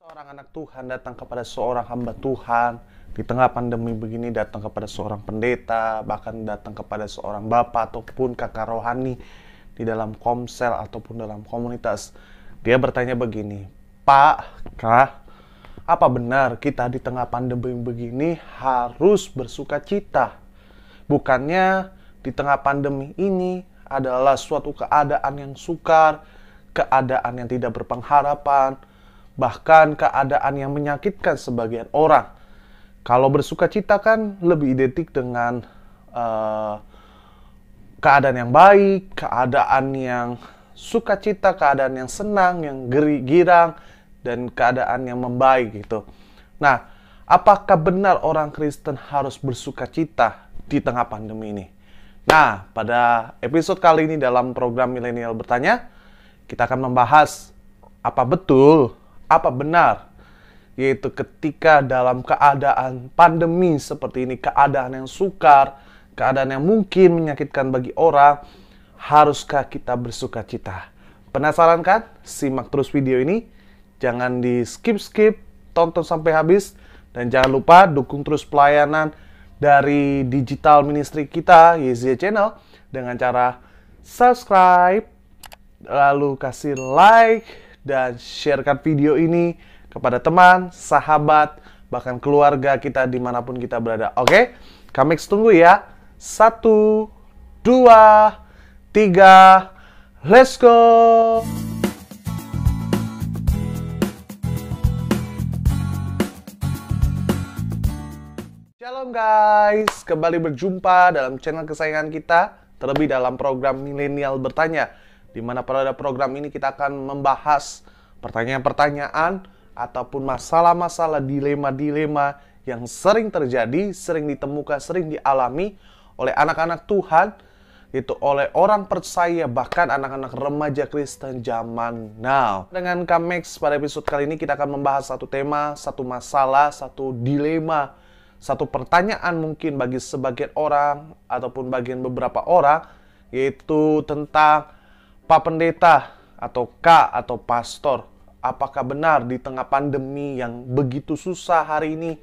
Seorang anak Tuhan datang kepada seorang hamba Tuhan di tengah pandemi begini, datang kepada seorang pendeta, bahkan datang kepada seorang bapak ataupun kakak rohani di dalam komsel ataupun dalam komunitas. Dia bertanya begini, Pak, Kak, apa benar kita di tengah pandemi begini harus bersuka cita? Bukannya di tengah pandemi ini adalah suatu keadaan yang sukar, keadaan yang tidak berpengharapan, bahkan keadaan yang menyakitkan sebagian orang. Kalau bersuka cita kan lebih identik dengan keadaan yang baik, keadaan yang sukacita, keadaan yang senang, yang girang, dan keadaan yang membaik gitu. Nah, apakah benar orang Kristen harus bersuka cita di tengah pandemi ini? Nah, pada episode kali ini dalam program Milenial Bertanya, kita akan membahas apa betul, apa benar, yaitu ketika dalam keadaan pandemi seperti ini, keadaan yang sukar, keadaan yang mungkin menyakitkan bagi orang, haruskah kita bersuka cita? Penasaran kan? Simak terus video ini, jangan di skip-skip, tonton sampai habis, dan jangan lupa dukung terus pelayanan dari digital ministry kita, YZ Channel, dengan cara subscribe, lalu kasih like, dan sharekan video ini kepada teman, sahabat, bahkan keluarga kita dimanapun kita berada. Oke? Kami tunggu ya. 1, 2, 3, let's go! Shalom guys, kembali berjumpa dalam channel kesayangan kita, terlebih dalam program Milenial Bertanya, di mana pada program ini kita akan membahas pertanyaan-pertanyaan ataupun masalah-masalah, dilema-dilema yang sering terjadi, sering ditemukan, sering dialami oleh anak-anak Tuhan, yaitu oleh orang percaya, bahkan anak-anak remaja Kristen zaman now. Dengan Kamex pada episode kali ini kita akan membahas satu tema, satu masalah, satu dilema, satu pertanyaan mungkin bagi sebagian orang ataupun bagian beberapa orang, yaitu tentang Pak Pendeta atau Kak atau Pastor. Apakah benar di tengah pandemi yang begitu susah hari ini,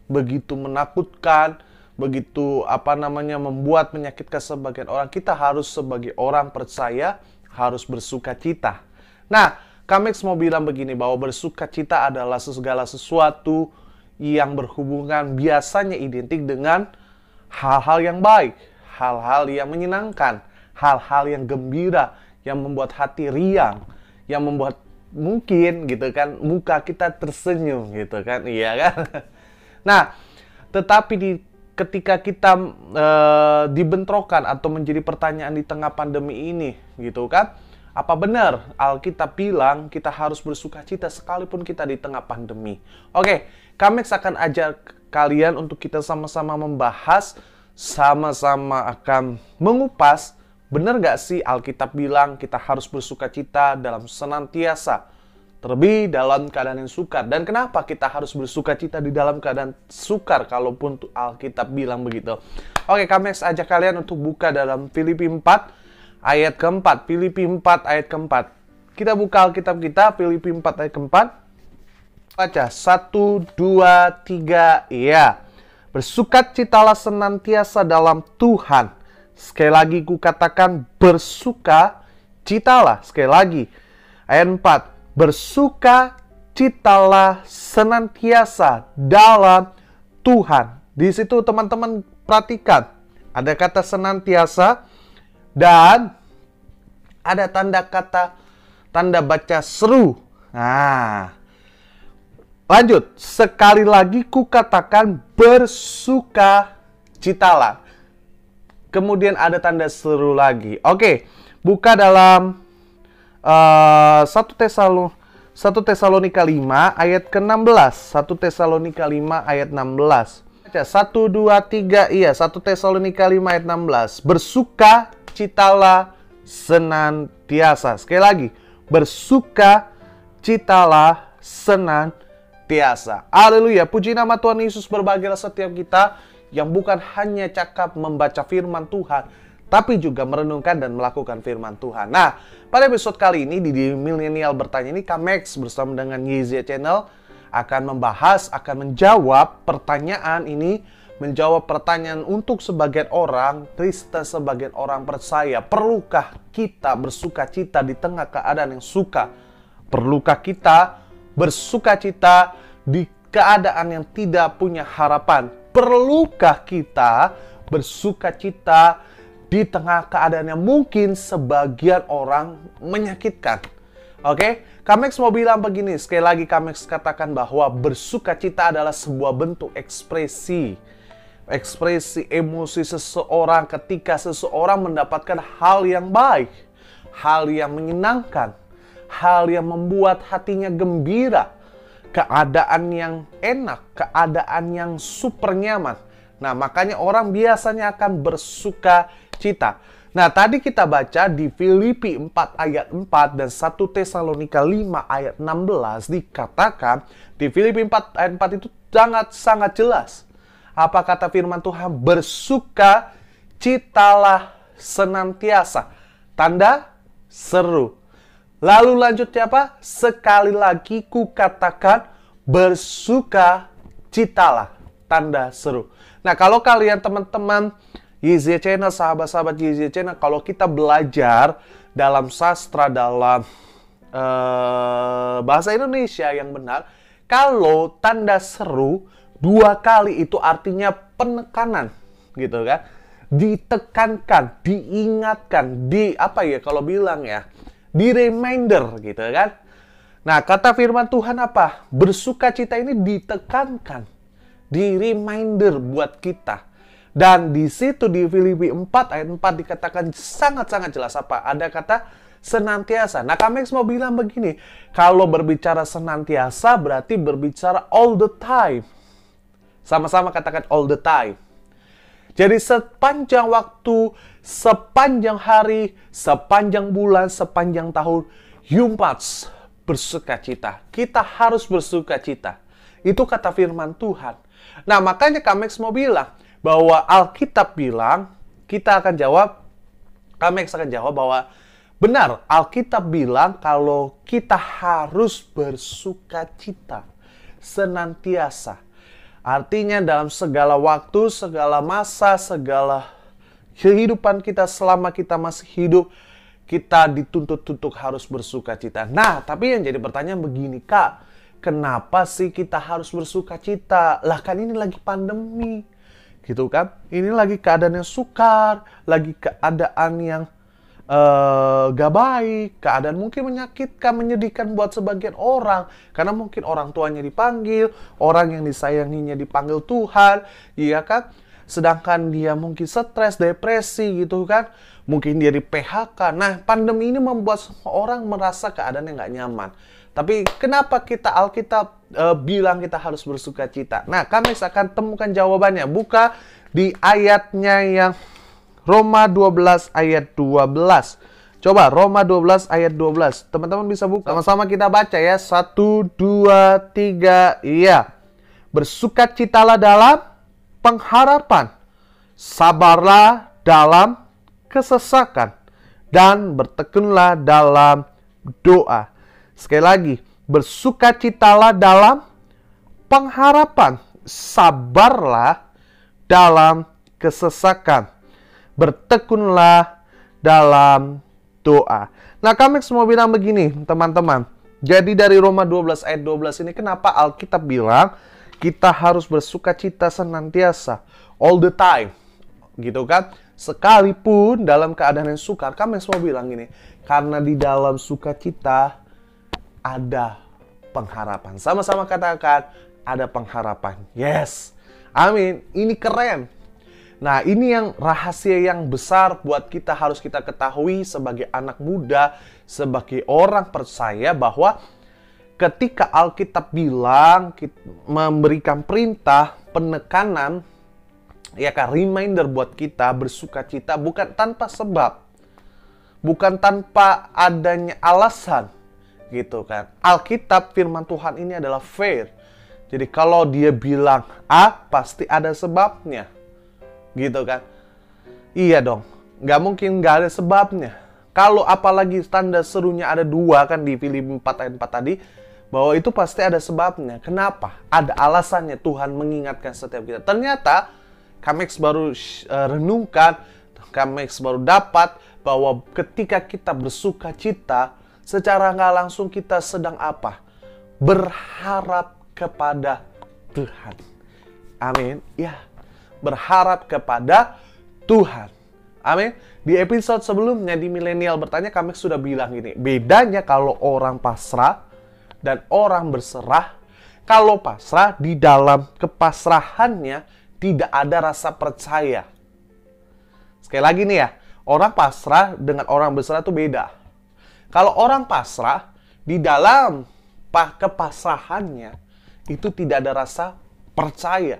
begitu menakutkan, begitu membuat menyakitkan sebagian orang, kita harus sebagai orang percaya harus bersuka cita. Nah, Kamex mau bilang begini, bahwa bersuka cita adalah segala sesuatu yang berhubungan biasanya identik dengan hal-hal yang baik, hal-hal yang menyenangkan, hal-hal yang gembira, yang membuat hati riang, yang membuat mungkin gitu kan muka kita tersenyum gitu kan, iya kan? Nah, tetapi ketika kita dibentrokan atau menjadi pertanyaan di tengah pandemi ini gitu kan, apa benar Alkitab bilang kita harus bersuka cita sekalipun kita di tengah pandemi? Oke, Kamex akan ajak kalian untuk kita sama-sama membahas, sama-sama akan mengupas, benar gak sih Alkitab bilang kita harus bersuka cita dalam senantiasa, terlebih dalam keadaan yang sukar. Dan kenapa kita harus bersuka cita di dalam keadaan sukar kalaupun Alkitab bilang begitu? Oke, Kamex ajak kalian untuk buka dalam Filipi 4 ayat keempat. Filipi 4 ayat keempat. Kita buka Alkitab kita, Filipi 4 ayat keempat. Baca, 1, 2, 3, iya. Bersukacitalah senantiasa dalam Tuhan. Sekali lagi ku katakan bersukacitalah. Sekali lagi. Ayat 4. Bersukacitalah senantiasa dalam Tuhan. Di situ teman-teman perhatikan. Ada kata senantiasa. Dan ada tanda baca seru. Nah, lanjut. Sekali lagi ku katakan bersukacitalah. Kemudian ada tanda seru lagi. Oke, buka dalam 1 Tesalonika 5 ayat ke-16. 1 Tesalonika 5 ayat 16. Baca 1, 2, 3. Iya, 1 Tesalonika 5 ayat 16. Bersukacitalah senantiasa. Sekali lagi, bersukacitalah senantiasa. Haleluya, puji nama Tuhan Yesus. Berbahagialah setiap kita yang bukan hanya cakap membaca firman Tuhan, tapi juga merenungkan dan melakukan firman Tuhan. Nah, pada episode kali ini di Milenial Bertanya ini, Kamex bersama dengan YZ Channel akan membahas, akan menjawab pertanyaan ini, menjawab pertanyaan untuk sebagian orang Kristen, sebagian orang percaya. Perlukah kita bersuka cita di tengah keadaan yang suka? Perlukah kita bersuka cita di keadaan yang tidak punya harapan? Perlukah kita bersuka cita di tengah keadaan yang mungkin sebagian orang menyakitkan? Oke, Kamex mau bilang begini, sekali lagi Kamex katakan bahwa bersuka cita adalah sebuah bentuk ekspresi emosi seseorang ketika seseorang mendapatkan hal yang baik, hal yang menyenangkan, hal yang membuat hatinya gembira, keadaan yang enak, keadaan yang super nyaman. Nah, makanya orang biasanya akan bersuka cita. Nah, tadi kita baca di Filipi 4 ayat 4 dan 1 Tesalonika 5 ayat 16 dikatakan di Filipi 4 ayat 4 itu sangat jelas. Apa kata firman Tuhan? Bersuka citalah senantiasa. Tanda seru. Lalu lanjutnya apa? Sekali lagi kukatakan bersuka citalah. Tanda seru. Nah, kalau kalian teman-teman YZ Channel, sahabat-sahabat YZ Channel, kalau kita belajar dalam sastra, dalam bahasa Indonesia yang benar, kalau tanda seru 2 kali itu artinya penekanan, gitu kan? Ditekankan, diingatkan, kalau bilang ya, di reminder gitu kan. Nah, kata firman Tuhan apa? Bersukacita ini ditekankan, di reminder buat kita. Dan di situ di Filipi 4 ayat 4 dikatakan sangat-sangat jelas apa? Ada kata senantiasa. Nah, Kamex mau bilang begini, kalau berbicara senantiasa berarti berbicara all the time. Sama-sama katakan all the time. Jadi sepanjang waktu, sepanjang hari, sepanjang bulan, sepanjang tahun, Yumpats bersuka cita. Kita harus bersuka cita. Itu kata firman Tuhan. Nah, makanya Kamex mau bilang bahwa Alkitab bilang, Kamex akan jawab bahwa benar, Alkitab bilang kalau kita harus bersuka cita senantiasa. Artinya dalam segala waktu, segala masa, segala kehidupan kita selama kita masih hidup, kita dituntut untuk harus bersuka cita. Nah, tapi yang jadi pertanyaan begini, Kak, kenapa sih kita harus bersuka cita? Lah kan ini lagi pandemi, gitu kan? Ini lagi keadaan yang sukar, lagi keadaan yang gak baik, keadaan mungkin menyakitkan, menyedihkan buat sebagian orang, karena mungkin orang tuanya dipanggil, orang yang disayanginya dipanggil Tuhan, iya kan? Sedangkan dia mungkin stres, depresi gitu kan, mungkin dia di PHK. Nah, pandemi ini membuat semua orang merasa keadaan yang gak nyaman. Tapi kenapa Alkitab bilang kita harus bersuka cita? Nah, kami akan temukan jawabannya. Buka di ayatnya yang Roma 12 ayat 12. Coba Roma 12 ayat 12. Teman-teman bisa buka. Sama-sama kita baca ya. 1, 2, 3. Iya. Bersukacitalah dalam pengharapan. Sabarlah dalam kesesakan. Dan bertekunlah dalam doa. Sekali lagi. Bersukacitalah dalam pengharapan. Sabarlah dalam kesesakan. Bertekunlah dalam doa. Nah, kami semua bilang begini, teman-teman. Jadi dari Roma 12 ayat 12 ini, kenapa Alkitab bilang kita harus bersuka cita senantiasa, all the time, gitu kan? Sekalipun dalam keadaan yang sukar, kami semua bilang gini, karena di dalam sukacita ada pengharapan. Sama-sama katakan, ada pengharapan. Yes, amin. Ini keren. Nah, ini yang rahasia yang besar buat kita, harus kita ketahui sebagai anak muda, sebagai orang percaya, bahwa ketika Alkitab bilang, memberikan perintah, penekanan, ya kan, reminder buat kita bersuka cita, bukan tanpa sebab, bukan tanpa adanya alasan, gitu kan. Alkitab firman Tuhan ini adalah fair. Jadi kalau dia bilang A, pasti ada sebabnya. Gitu kan? Iya dong. nggak mungkin nggak ada sebabnya. Kalau apalagi tanda serunya ada 2 kan di Filipi 4 ayat 4 tadi, bahwa itu pasti ada sebabnya. Kenapa? Ada alasannya Tuhan mengingatkan setiap kita. Ternyata Kamex baru renungkan, Kamex baru dapat bahwa ketika kita bersuka cita, secara nggak langsung kita sedang apa? Berharap kepada Tuhan. Amin. Ya, berharap kepada Tuhan. Amin. Di episode sebelumnya di Milenial Bertanya, kami sudah bilang gini, bedanya kalau orang pasrah dan orang berserah. Kalau pasrah, di dalam kepasrahannya tidak ada rasa percaya. Sekali lagi nih ya, orang pasrah dengan orang berserah itu beda. Kalau orang pasrah, di dalam kepasrahannya itu tidak ada rasa percaya.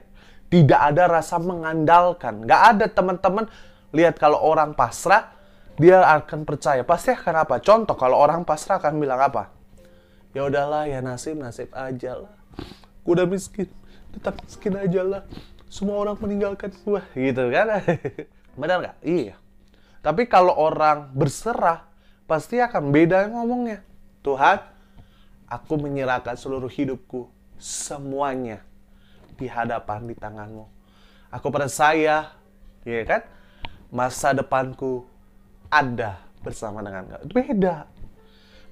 Tidak ada rasa mengandalkan. Gak ada teman-teman. Lihat kalau orang pasrah, dia akan percaya. Pasti akan apa? Contoh, kalau orang pasrah akan bilang apa? Ya udahlah, ya nasib aja lah. Gue udah miskin, tetap miskin aja lah. Semua orang meninggalkan gue, gitu kan? Benar nggak? Iya. Tapi kalau orang berserah, pasti akan beda ngomongnya. Tuhan, aku menyerahkan seluruh hidupku, semuanya di hadapan di tangan-Mu. Aku percaya, ya kan? Masa depanku ada bersama dengan Kau. Itu beda.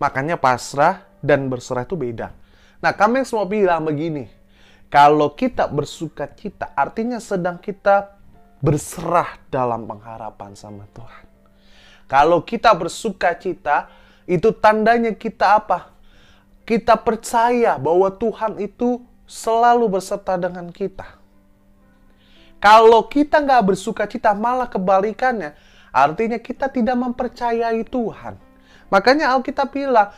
Makanya pasrah dan berserah itu beda. Nah, kami semua bilang begini. Kalau kita bersuka cita, artinya sedang kita berserah dalam pengharapan sama Tuhan. Kalau kita bersuka cita, itu tandanya kita apa? Kita percaya bahwa Tuhan itu selalu beserta dengan kita. Kalau kita nggak bersuka cita, malah kebalikannya. Artinya kita tidak mempercayai Tuhan. Makanya Alkitab bilang,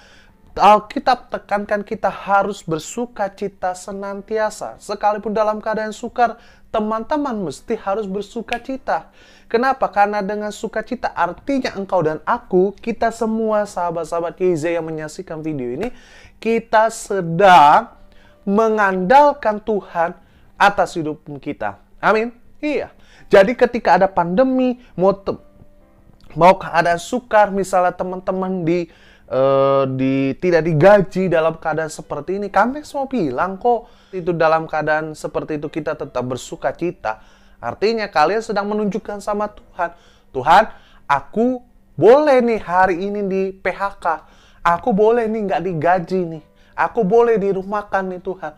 Alkitab tekankan kita harus bersuka cita senantiasa. Sekalipun dalam keadaan sukar, teman-teman mesti harus bersuka cita. Kenapa? Karena dengan sukacita artinya engkau dan aku, kita semua sahabat-sahabat KZ yang menyaksikan video ini, kita sedang mengandalkan Tuhan atas hidup kita. Amin. Iya. Jadi ketika ada pandemi, mau keadaan sukar, misalnya teman-teman tidak digaji dalam keadaan seperti ini, kami semua bilang kok itu dalam keadaan seperti itu kita tetap bersuka cita. Artinya kalian sedang menunjukkan sama Tuhan, Tuhan, aku boleh nih hari ini di PHK, aku boleh nih nggak digaji nih, aku boleh dirumahkan nih Tuhan.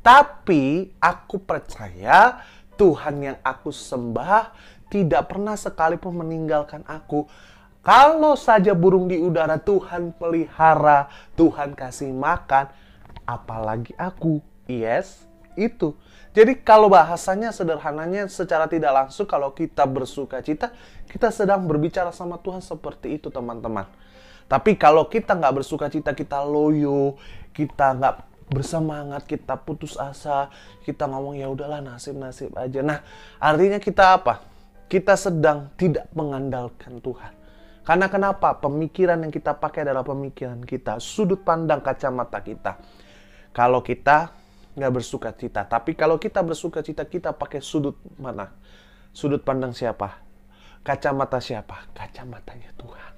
Tapi aku percaya Tuhan yang aku sembah tidak pernah sekalipun meninggalkan aku. Kalau saja burung di udara Tuhan pelihara, Tuhan kasih makan, apalagi aku. Yes, itu. Jadi kalau bahasanya sederhananya secara tidak langsung, kalau kita bersuka cita, kita sedang berbicara sama Tuhan seperti itu teman-teman. Tapi kalau kita nggak bersuka cita, kita loyo, kita nggak bersemangat, kita putus asa, kita ngomong ya udahlah nasib aja. Nah, artinya kita apa? Kita sedang tidak mengandalkan Tuhan. Karena kenapa? Pemikiran yang kita pakai adalah pemikiran kita, sudut pandang kacamata kita. Kalau kita nggak bersuka cita, tapi kalau kita bersuka cita, kita pakai sudut mana? Sudut pandang siapa? Kacamata siapa? Kacamatanya Tuhan.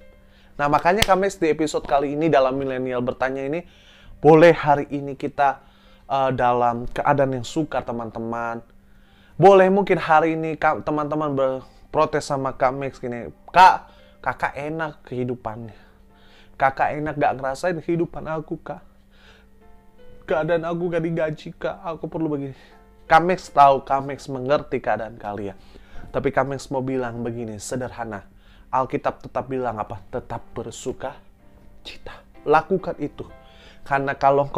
Nah, makanya kami di episode kali ini dalam Milenial Bertanya ini, boleh hari ini kita dalam keadaan yang sukar teman-teman. Boleh mungkin hari ini teman-teman berprotes sama Kak Max gini, kakak enak kehidupannya. Kakak enak gak ngerasain kehidupan aku, Kak. Keadaan aku gak digaji, Kak. Aku perlu begini. Kak Max tahu, Kak Max mengerti keadaan kalian. Tapi Kak Max mau bilang begini, sederhana. Alkitab tetap bilang apa? Tetap bersuka cita. Lakukan itu. Karena kalau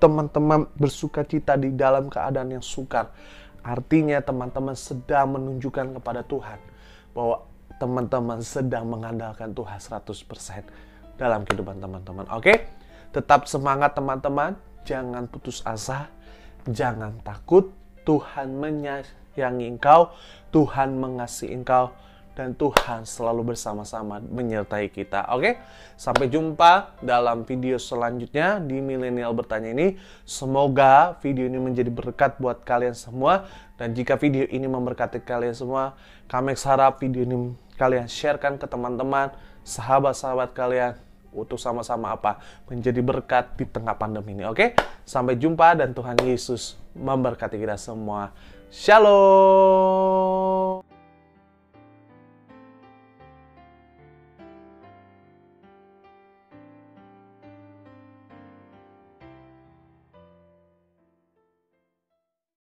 teman-teman bersuka cita di dalam keadaan yang sukar, artinya teman-teman sedang menunjukkan kepada Tuhan bahwa teman-teman sedang mengandalkan Tuhan 100% dalam kehidupan teman-teman. Oke? Tetap semangat teman-teman. Jangan putus asa. Jangan takut. Tuhan menyayangi engkau. Tuhan mengasihi engkau. dan Tuhan selalu bersama-sama menyertai kita. Oke, sampai jumpa dalam video selanjutnya di Milenial Bertanya ini. Semoga video ini menjadi berkat buat kalian semua. Dan jika video ini memberkati kalian semua, kami harap video ini kalian sharekan ke teman-teman, sahabat-sahabat kalian, untuk sama-sama menjadi berkat di tengah pandemi ini. Oke, sampai jumpa dan Tuhan Yesus memberkati kita semua. Shalom.